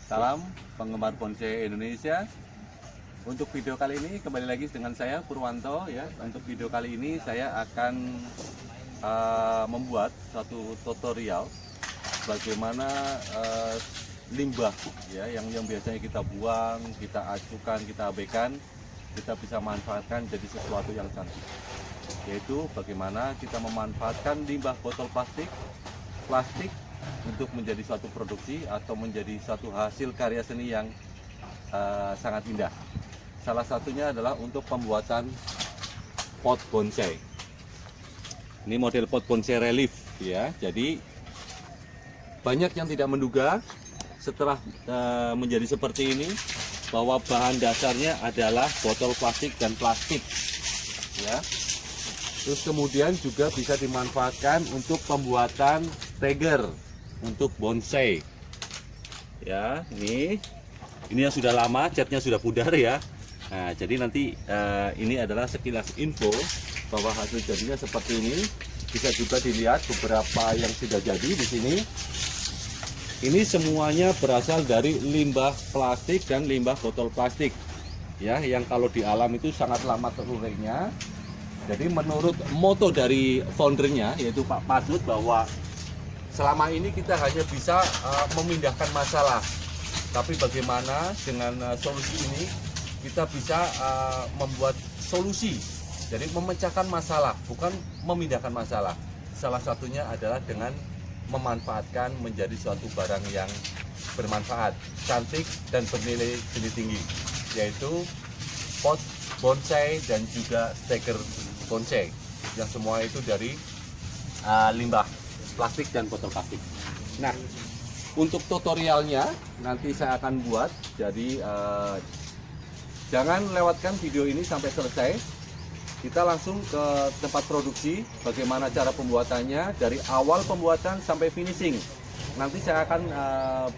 Salam penggemar bonsai Indonesia. Untuk video kali ini kembali lagi dengan saya Purwanto ya. Untuk video kali ini saya akan membuat suatu tutorial bagaimana limbah ya yang biasanya kita buang, kita acukan, kita abaikan, kita bisa manfaatkan jadi sesuatu yang cantik. Yaitu bagaimana kita memanfaatkan limbah botol plastik untuk menjadi suatu produksi atau menjadi suatu hasil karya seni yang sangat indah. Salah satunya adalah untuk pembuatan pot bonsai. Ini model pot bonsai relief ya. Jadi banyak yang tidak menduga setelah menjadi seperti ini bahwa bahan dasarnya adalah botol plastik dan plastik ya. Terus kemudian juga bisa dimanfaatkan untuk pembuatan steger untuk bonsai. Ya, ini yang sudah lama, catnya sudah pudar ya. Nah, jadi nanti ini adalah sekilas info bahwa hasil jadinya seperti ini. Bisa juga dilihat beberapa yang sudah jadi di sini. Ini semuanya berasal dari limbah plastik dan limbah botol plastik. Ya, yang kalau di alam itu sangat lama terurainya. Jadi menurut moto dari foundernya yaitu Pak Padut bahwa selama ini kita hanya bisa memindahkan masalah, tapi bagaimana dengan solusi ini kita bisa membuat solusi. Jadi memecahkan masalah, bukan memindahkan masalah. Salah satunya adalah dengan memanfaatkan menjadi suatu barang yang bermanfaat, cantik dan bernilai seni tinggi, yaitu pot bonsai dan juga steger bonsai yang semua itu dari limbah plastik dan botol plastik. Nah, untuk tutorialnya nanti saya akan buat, jadi jangan lewatkan video ini sampai selesai. Kita langsung ke tempat produksi, bagaimana cara pembuatannya dari awal pembuatan sampai finishing. Nanti saya akan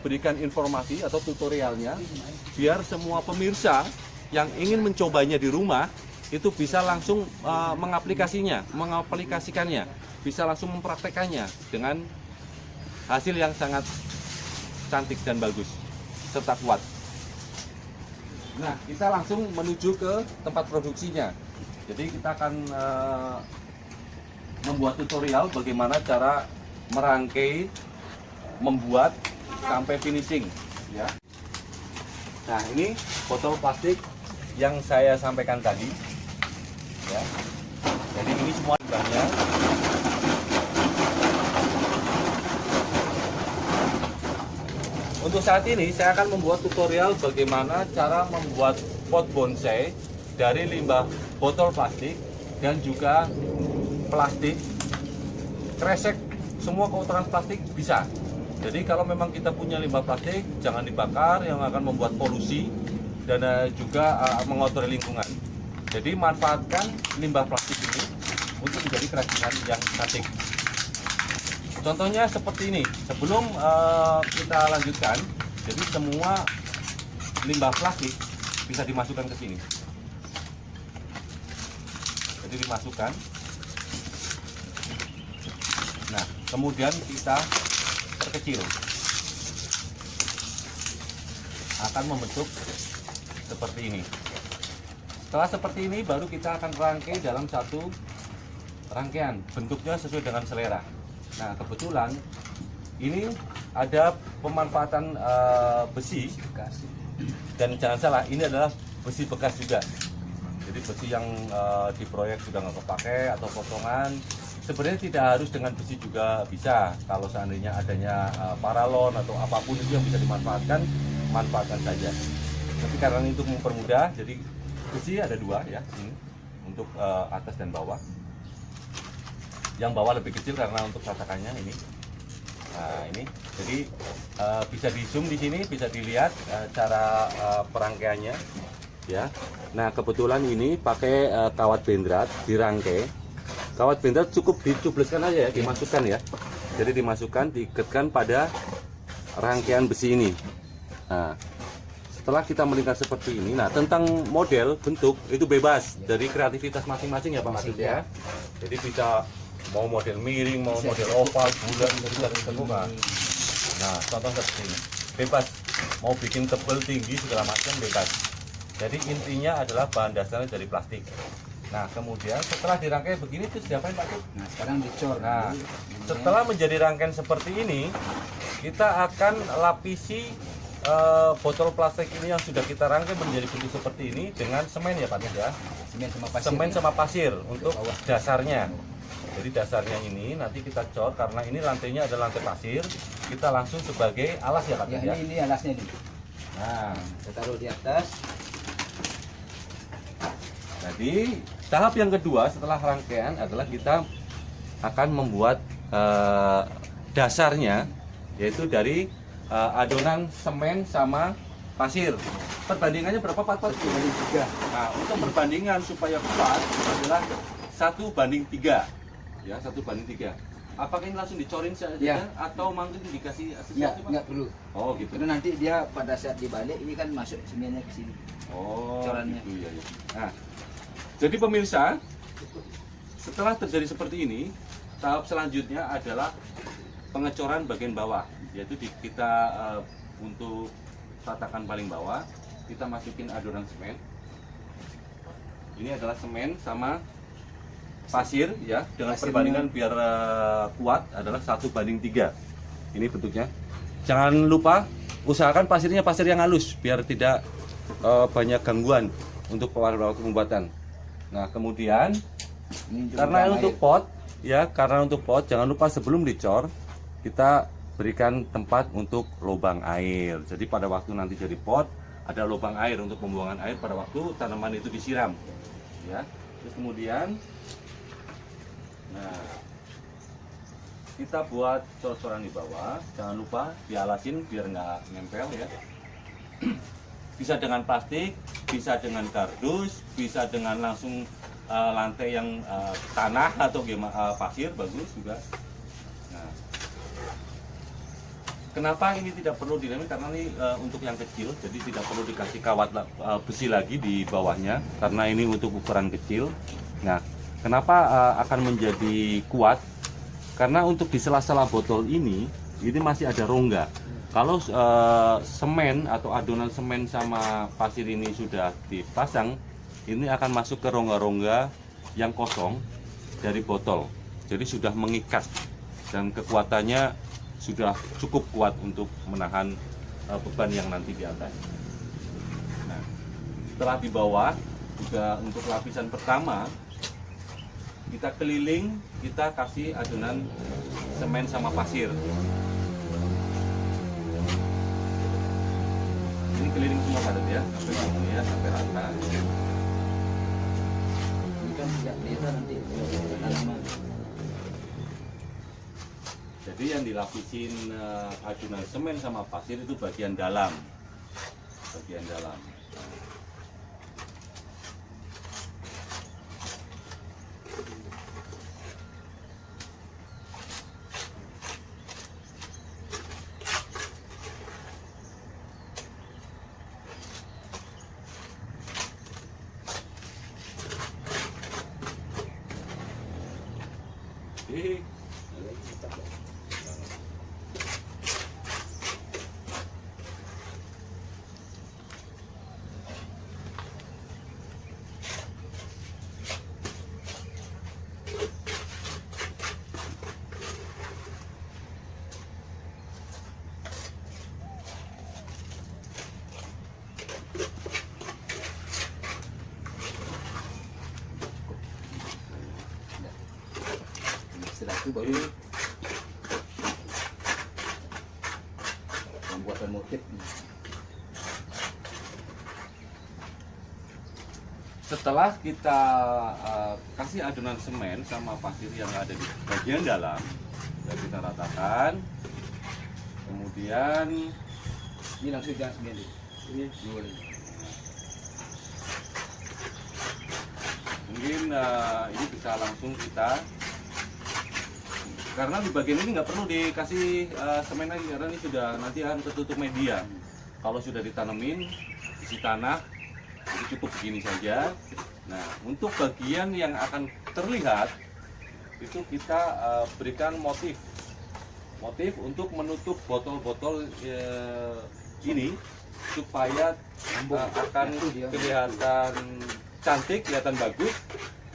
berikan informasi atau tutorialnya biar semua pemirsa yang ingin mencobanya di rumah itu bisa langsung mengaplikasikannya, bisa langsung mempraktekannya dengan hasil yang sangat cantik dan bagus serta kuat. Nah, kita langsung menuju ke tempat produksinya. Jadi kita akan membuat tutorial bagaimana cara merangkai, membuat sampai finishing ya. Nah, ini botol plastik yang saya sampaikan tadi ya. Jadi ini semua limbahnya. Untuk saat ini saya akan membuat tutorial bagaimana cara membuat pot bonsai dari limbah botol plastik dan juga plastik kresek, semua kotoran plastik bisa. Jadi kalau memang kita punya limbah plastik, jangan dibakar yang akan membuat polusi dan juga mengotori lingkungan. Jadi manfaatkan limbah plastik ini untuk menjadi kerajinan yang cantik. Contohnya seperti ini. Sebelum kita lanjutkan, jadi semua limbah plastik bisa dimasukkan ke sini. Jadi dimasukkan. Nah, kemudian kita perkecil. Akan membentuk seperti ini. Setelah seperti ini baru kita akan rangkai dalam satu rangkaian, bentuknya sesuai dengan selera. Nah, kebetulan ini ada pemanfaatan besi, dan jangan salah, ini adalah besi bekas juga. Jadi besi yang di proyek sudah nggak kepake atau potongan, sebenarnya tidak harus dengan besi juga bisa. Kalau seandainya adanya paralon atau apapun itu yang bisa dimanfaatkan, manfaatkan saja. Tapi karena ini untuk mempermudah, jadi besi ada dua ya, ini untuk atas dan bawah. Yang bawah lebih kecil karena untuk tatakannya ini. Nah, ini jadi bisa di zoom di sini, bisa dilihat cara perangkaiannya ya. Nah, kebetulan ini pakai kawat bendrat dirangkai. Kawat bendrat cukup dicubleskan aja ya, dimasukkan ya. Jadi dimasukkan, diikatkan pada rangkaian besi ini. Nah, setelah kita melingkar seperti ini, nah tentang model bentuk itu bebas dari kreativitas masing-masing ya Pak Madut ya. Jadi bisa mau model miring, mau model oval, bulat, bisa ditentukan. Nah, contoh seperti ini, bebas. mau bikin tebel tinggi segala macam bebas. Jadi intinya adalah bahan dasarnya dari plastik. Nah kemudian setelah dirangkai begini terus diapain Pak Cuk? Nah sekarang dicor. Nah setelah menjadi rangkaian seperti ini, kita akan lapisi botol plastik ini yang sudah kita rangkai menjadi bentuk seperti ini dengan semen ya Pak Cuk ya. Semen sama pasir. Semen sama pasir untuk bawah. dasarnya. Jadi dasarnya ini nanti kita cor karena ini lantainya adalah lantai pasir. Kita langsung sebagai alas ya Pak Cuk Ya, ya. ini alasnya nih. Nah Kita taruh di atas. jadi tahap yang kedua setelah rangkaian adalah kita akan membuat dasarnya, yaitu dari adonan semen sama pasir. Perbandingannya berapa Pak? 1/3. Nah, untuk perbandingan supaya kuat adalah 1:3. Ya, 1:3. Apakah ini langsung dicorin saja Ya. atau mungkin dikasih Enggak, sesuatu Pak? enggak perlu. Oh gitu. Karena nanti dia pada saat dibalik ini kan masuk semennya ke sini. Oh Corannya. gitu ya. Nah, jadi pemirsa, setelah terjadi seperti ini, tahap selanjutnya adalah pengecoran bagian bawah, yaitu kita untuk tatakan paling bawah kita masukin adonan semen. Ini adalah semen sama pasir ya, dengan Pasirnya. perbandingan biar kuat adalah 1:3. Ini bentuknya. Jangan lupa usahakan pasirnya pasir yang halus biar tidak banyak gangguan untuk waktu pembuatan. Nah kemudian Ini karena juga untuk air. pot ya, karena untuk pot jangan lupa sebelum dicor kita berikan tempat untuk lubang air. Jadi pada waktu nanti jadi pot ada lubang air untuk pembuangan air pada waktu tanaman itu disiram. Ya. Terus kemudian, nah kita buat cor-coran di bawah. Jangan lupa dialasin biar nggak nempel ya. Bisa dengan plastik, bisa dengan kardus, bisa dengan langsung lantai yang tanah atau gimana pasir bagus juga. Nah, kenapa ini tidak perlu dilem? Karena ini untuk yang kecil, jadi tidak perlu dikasih kawat besi lagi di bawahnya, karena ini untuk ukuran kecil. Nah, kenapa akan menjadi kuat? Karena untuk di sela-sela botol ini masih ada rongga. Kalau semen atau adonan semen sama pasir ini sudah dipasang, ini akan masuk ke rongga-rongga yang kosong dari botol. Jadi sudah mengikat dan kekuatannya sudah cukup kuat untuk menahan beban yang nanti di atas. Nah, setelah di bawah juga untuk lapisan pertama kita keliling, kita kasih adonan semen sama pasir. Ini keliling semua padat ya, sampai sini ya, sampai rata. Ini kan tidak bisa nanti tanaman. Jadi yang dilapisin adonan semen sama pasir itu bagian dalam, bagian dalam. Jadi Setelah itu baru pembuatan motif. setelah kita kasih adonan semen sama pasir yang ada di bagian dalam, sudah kita ratakan. Kemudian Ini langsung jangan semen dulu. Ini dulu. mungkin ini bisa langsung kita, karena di bagian ini nggak perlu dikasih semen lagi karena ini sudah nanti akan tertutup media. Kalau sudah ditanemin isi tanah itu cukup begini saja. Nah untuk bagian yang akan terlihat itu kita berikan motif untuk menutup botol-botol ini supaya akan kelihatan cantik, kelihatan bagus,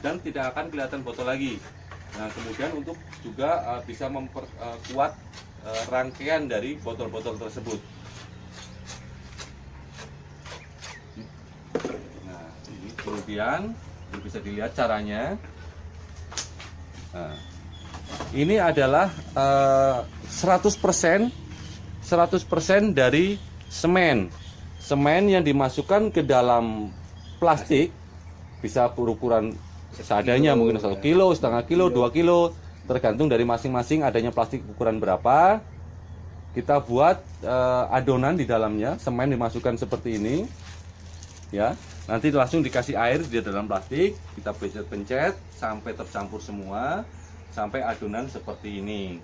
dan tidak akan kelihatan botol lagi. Nah, kemudian untuk juga bisa memperkuat rangkaian dari botol-botol tersebut. Nah, ini kemudian bisa dilihat caranya. Nah, ini adalah 100% dari semen yang dimasukkan ke dalam plastik, bisa berukuran seadanya, mungkin 1 kilo, setengah kilo, 2 kilo, tergantung dari masing-masing adanya plastik ukuran berapa. Kita buat adonan di dalamnya, semen dimasukkan seperti ini, ya. Nanti langsung dikasih air di dalam plastik, kita pencet-pencet sampai tercampur semua, sampai adonan seperti ini.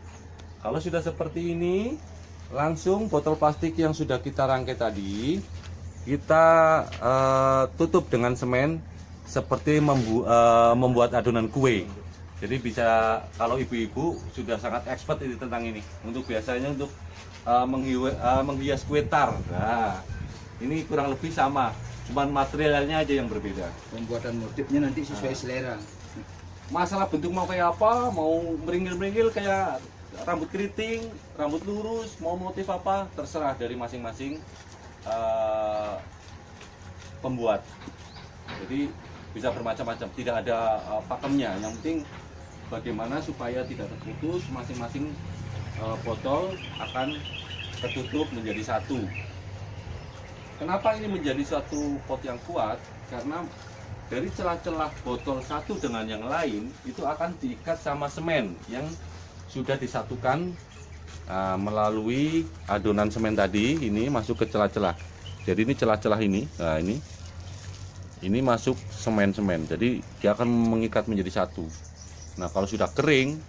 Kalau sudah seperti ini, langsung botol plastik yang sudah kita rangkai tadi, kita tutup dengan semen seperti membuat adonan kue. Jadi bisa, kalau ibu-ibu sudah sangat expert ini tentang ini, untuk biasanya untuk menghias kue tar. Nah, ini kurang lebih sama, cuman materialnya aja yang berbeda. Pembuatan motifnya nanti sesuai selera. Masalah bentuk mau kayak apa, mau meringil-meringil kayak rambut keriting, rambut lurus, mau motif apa, terserah dari masing-masing pembuat. Jadi bisa bermacam-macam, tidak ada pakemnya. Yang penting bagaimana supaya tidak terputus, masing-masing botol akan tertutup menjadi satu. Kenapa ini menjadi satu pot yang kuat? Karena dari celah-celah botol satu dengan yang lain itu akan diikat sama semen yang sudah disatukan melalui adonan semen tadi. Ini masuk ke celah-celah. Jadi ini celah-celah ini, nah ini masuk semen-semen. Jadi dia akan mengikat menjadi satu. Nah, kalau sudah kering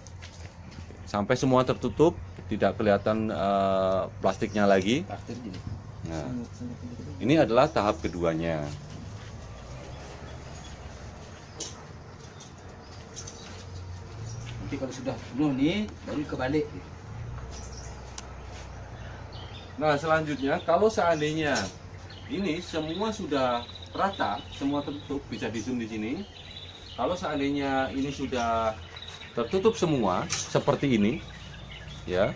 sampai semua tertutup, tidak kelihatan plastiknya lagi. Nah, ini adalah tahap keduanya. Nanti kalau sudah penuh nih, baru kebalik. Nah, selanjutnya kalau seandainya ini semua sudah rata, semua tertutup, bisa di zoom di sini. Kalau seandainya ini sudah tertutup semua seperti ini, ya,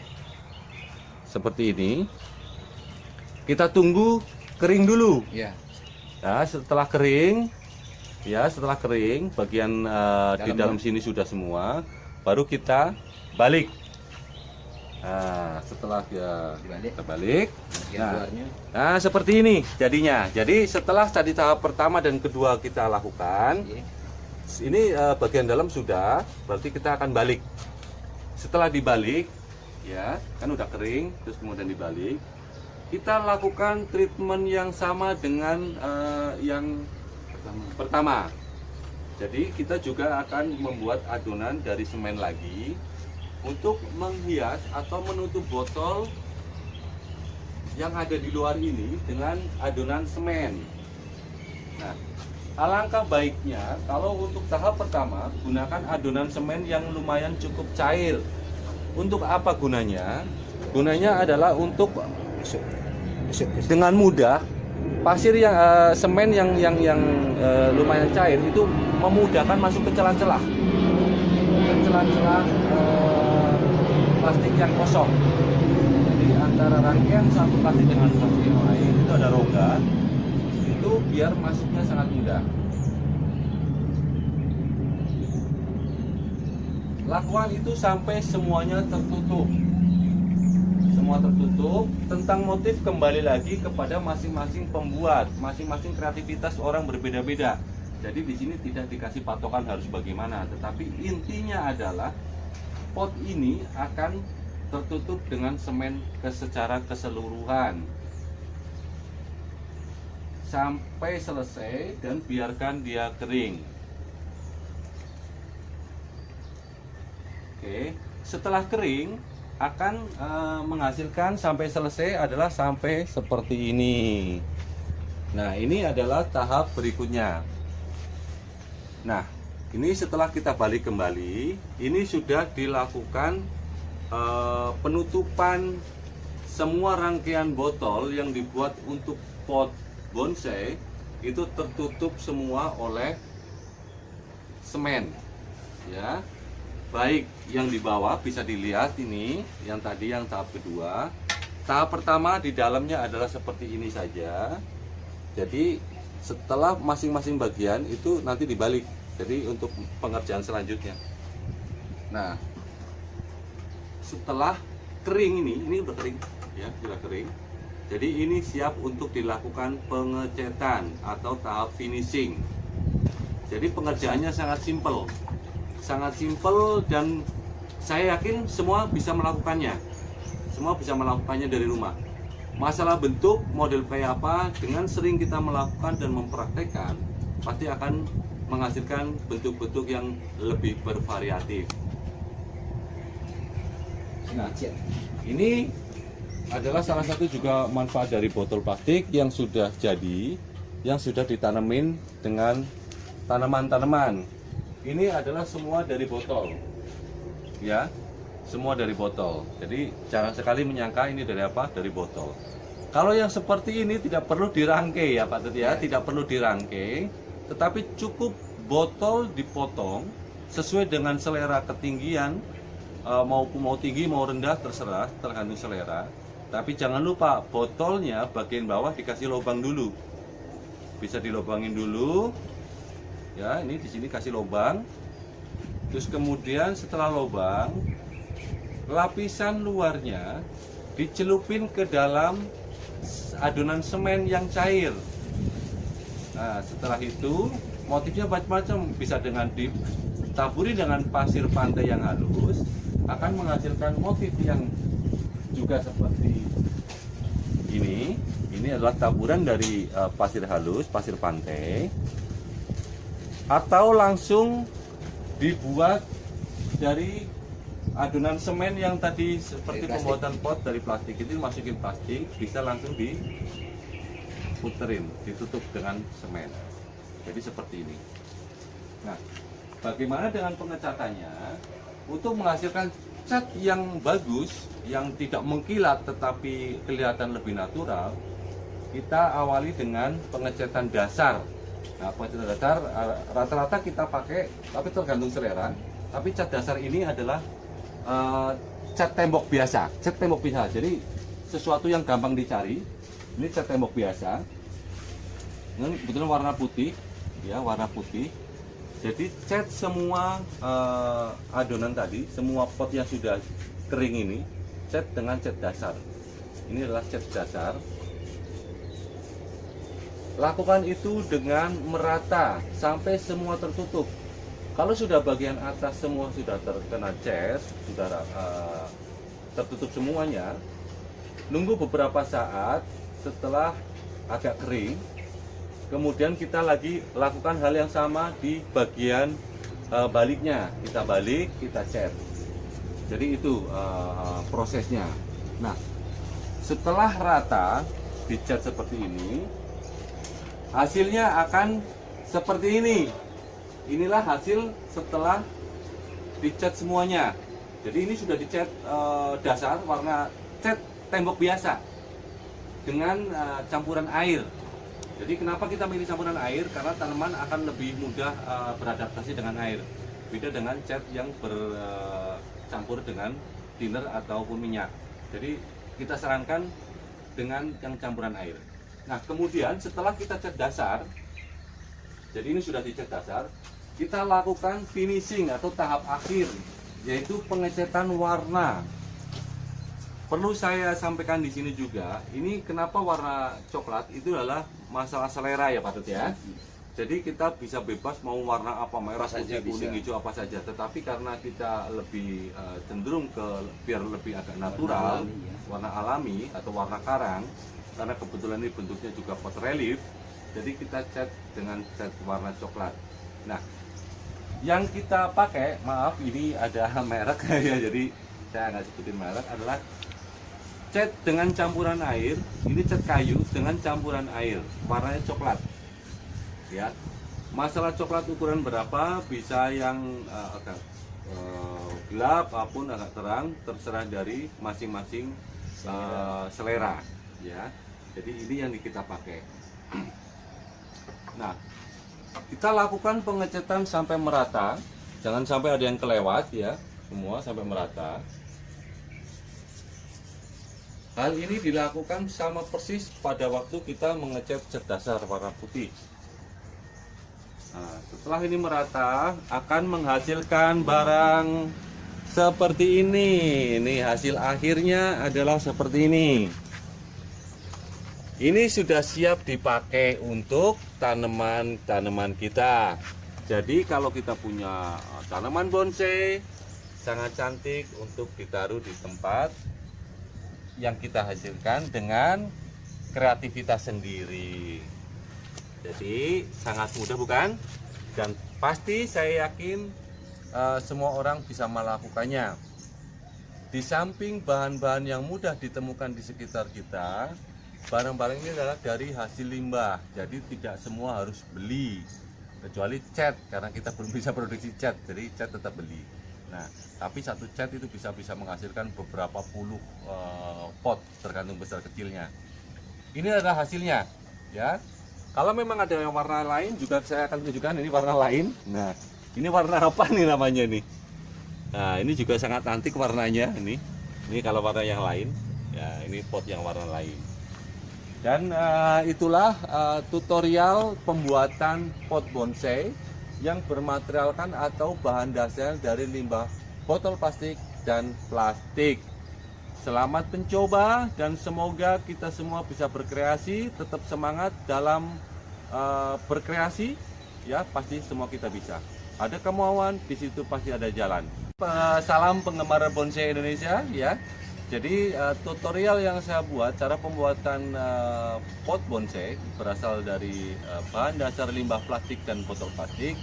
seperti ini, kita tunggu kering dulu. Ya. Nah, setelah kering, ya, setelah kering, bagian di dalam sini sudah semua, baru kita balik. Nah, setelah kita balik, nah seperti ini jadinya. Jadi setelah tadi tahap pertama dan kedua kita lakukan, ini bagian dalam sudah, berarti kita akan balik. Setelah dibalik, ya kan udah kering, terus kemudian dibalik, kita lakukan treatment yang sama dengan yang pertama. Jadi kita juga akan membuat adonan dari semen lagi untuk menghias atau menutup botol yang ada di luar ini dengan adonan semen. Nah, alangkah baiknya kalau untuk tahap pertama gunakan adonan semen yang lumayan cukup cair. Untuk apa gunanya? Gunanya adalah untuk dengan mudah pasir yang semen yang lumayan cair itu memudahkan masuk ke celah-celah plastik yang kosong. Jadi antara rangkaian satu plastik dengan plastik yang lain itu ada rongga, itu biar masuknya sangat mudah. Lakukan itu sampai semuanya tertutup. Semua tertutup. Tentang motif kembali lagi kepada masing-masing pembuat, masing-masing kreativitas orang berbeda-beda. Jadi di sini tidak dikasih patokan harus bagaimana, tetapi intinya adalah pot ini akan tertutup dengan semen secara keseluruhan sampai selesai dan biarkan dia kering. Oke, setelah kering akan menghasilkan sampai selesai adalah sampai seperti ini. Nah, ini adalah tahap berikutnya. Nah, ini setelah kita balik kembali, ini sudah dilakukan penutupan semua rangkaian botol yang dibuat untuk pot bonsai itu tertutup semua oleh semen, ya. Baik yang di bawah bisa dilihat ini, yang tadi yang tahap kedua. Tahap pertama di dalamnya adalah seperti ini saja. Jadi setelah masing-masing bagian itu nanti dibalik. Jadi untuk pengerjaan selanjutnya. Nah, setelah kering ini udah kering, ya sudah kering. Jadi ini siap untuk dilakukan pengecetan atau tahap finishing. Jadi pengerjaannya sangat simpel dan saya yakin semua bisa melakukannya. Semua bisa melakukannya dari rumah. Masalah bentuk, model kayak apa, dengan sering kita melakukan dan mempraktekkan, pasti akan menghasilkan bentuk-bentuk yang lebih bervariatif. Nah, ini adalah salah satu juga manfaat dari botol plastik yang sudah jadi, yang sudah ditanemin dengan tanaman-tanaman. Ini adalah semua dari botol, ya, semua dari botol. Jadi jangan sekali menyangka ini dari apa? Dari botol. Kalau yang seperti ini tidak perlu dirangkai ya Pak Tut ya, tidak perlu dirangkai, tetapi cukup botol dipotong sesuai dengan selera ketinggian, mau tinggi mau rendah terserah, tergantung selera. Tapi jangan lupa botolnya bagian bawah dikasih lubang dulu, bisa dilobangin dulu. Ya, ini di sini kasih lubang. Terus kemudian setelah lubang, lapisan luarnya dicelupin ke dalam adonan semen yang cair. Nah, setelah itu motifnya macam-macam, bisa dengan ditaburi dengan pasir pantai yang halus, akan menghasilkan motif yang juga seperti ini. Ini adalah taburan dari pasir halus, pasir pantai. Atau langsung dibuat dari adonan semen yang tadi seperti pembuatan pot dari plastik itu, masukin plastik, bisa langsung diputerin, ditutup dengan semen. Jadi seperti ini. Nah, bagaimana dengan pengecatannya? Untuk menghasilkan cat yang bagus, yang tidak mengkilat tetapi kelihatan lebih natural, kita awali dengan pengecatan dasar. Nah, pengecatan dasar rata-rata kita pakai, tapi tergantung selera. Tapi cat dasar ini adalah cat tembok biasa, Jadi sesuatu yang gampang dicari. Ini cat tembok biasa. Ini kebetulan warna putih, ya, warna putih. Jadi cat semua adonan tadi, semua pot yang sudah kering ini, cat dengan cat dasar. Ini adalah cat dasar. Lakukan itu dengan merata sampai semua tertutup. Kalau sudah bagian atas semua sudah terkena cat, sudah tertutup semuanya, nunggu beberapa saat setelah agak kering, kemudian kita lagi lakukan hal yang sama di bagian baliknya. Kita balik, kita cat. Jadi itu prosesnya. Nah, setelah rata dicat seperti ini, hasilnya akan seperti ini. Inilah hasil setelah dicat semuanya. Jadi ini sudah dicat dasar warna cat tembok biasa dengan campuran air. Jadi kenapa kita pilih campuran air? Karena tanaman akan lebih mudah beradaptasi dengan air. Beda dengan cat yang bercampur dengan thinner ataupun minyak. Jadi kita sarankan dengan yang campuran air. Nah, kemudian setelah kita cat dasar, jadi ini sudah dicat dasar, kita lakukan finishing atau tahap akhir, yaitu pengecetan warna. Perlu saya sampaikan di sini juga, ini kenapa warna coklat itu adalah masalah selera ya Pak Tut ya. Jadi kita bisa bebas mau warna apa, merah, putih, kuning, hijau, apa saja. Tetapi karena kita lebih cenderung ke biar lebih agak natural, warna alami atau warna karang, karena kebetulan ini bentuknya juga pot relief, jadi kita cat dengan cat warna coklat. Nah, yang kita pakai, maaf ini ada merek ya, jadi saya nggak sebutin merek, adalah cat dengan campuran air. Ini cat kayu dengan campuran air, warnanya coklat. Ya, masalah coklat ukuran berapa, bisa yang agak gelap maupun agak terang, terserah dari masing-masing selera ya. Jadi ini yang kita pakai. Nah, kita lakukan pengecetan sampai merata, jangan sampai ada yang kelewat ya, semua sampai merata. Hal ini dilakukan sama persis pada waktu kita mengecat cat dasar warna putih. Nah, setelah ini merata akan menghasilkan barang seperti ini. Ini hasil akhirnya adalah seperti ini. Ini sudah siap dipakai untuk tanaman-tanaman kita. Jadi kalau kita punya tanaman bonsai sangat cantik untuk ditaruh di tempat yang kita hasilkan dengan kreativitas sendiri. Jadi sangat mudah bukan? Dan pasti saya yakin semua orang bisa melakukannya. Di samping bahan-bahan yang mudah ditemukan di sekitar kita, barang-barang ini adalah dari hasil limbah. Jadi tidak semua harus beli, kecuali cat, karena kita belum bisa produksi cat, jadi cat tetap beli. Nah, tapi satu cat itu bisa menghasilkan beberapa puluh pot, tergantung besar kecilnya. Ini adalah hasilnya, ya. Kalau memang ada yang warna lain juga saya akan tunjukkan. Ini warna lain. Nah, ini warna apa nih namanya nih? Nah, ini juga sangat antik warnanya. Ini kalau warna yang lain, ya ini pot yang warna lain. Dan itulah tutorial pembuatan pot bonsai yang bermaterialkan atau bahan dasar dari limbah botol plastik dan plastik. Selamat mencoba dan semoga kita semua bisa berkreasi, tetap semangat dalam berkreasi, ya pasti semua kita bisa. Ada kemauan, di situ pasti ada jalan. Salam penggemar bonsai Indonesia, ya. Jadi tutorial yang saya buat, cara pembuatan pot bonsai berasal dari bahan dasar limbah plastik dan botol plastik.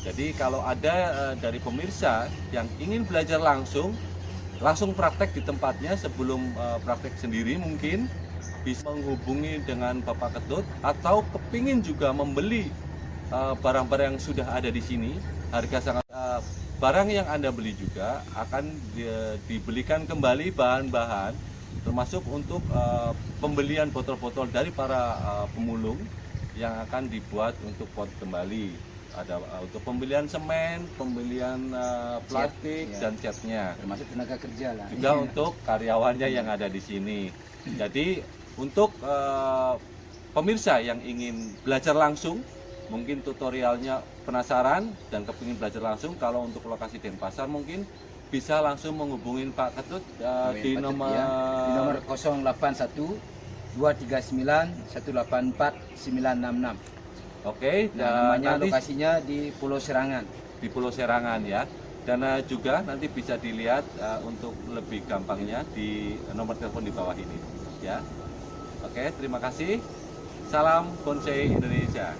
Jadi kalau ada dari pemirsa yang ingin belajar langsung praktek di tempatnya sebelum praktek sendiri, mungkin bisa menghubungi dengan Bapak Ketut, atau kepingin juga membeli barang-barang yang sudah ada di sini. Harga sangat barang yang Anda beli juga akan dibelikan kembali bahan-bahan, termasuk untuk pembelian botol-botol dari para pemulung yang akan dibuat untuk pot kembali. Ada untuk pembelian semen, pembelian plastik, ya, dan catnya. Termasuk tenaga kerja lah. Juga untuk karyawannya yang ada di sini. Jadi untuk pemirsa yang ingin belajar langsung, mungkin tutorialnya penasaran dan kepingin belajar langsung, kalau untuk lokasi Denpasar mungkin bisa langsung menghubungi Pak Ketut di nomor 081 239 184 966. Oke, Nah, namanya nanti lokasinya di Pulau Serangan. di Pulau Serangan ya. Dan juga nanti bisa dilihat untuk lebih gampangnya di nomor telepon di bawah ini ya. Oke, terima kasih. Salam bonsai Indonesia.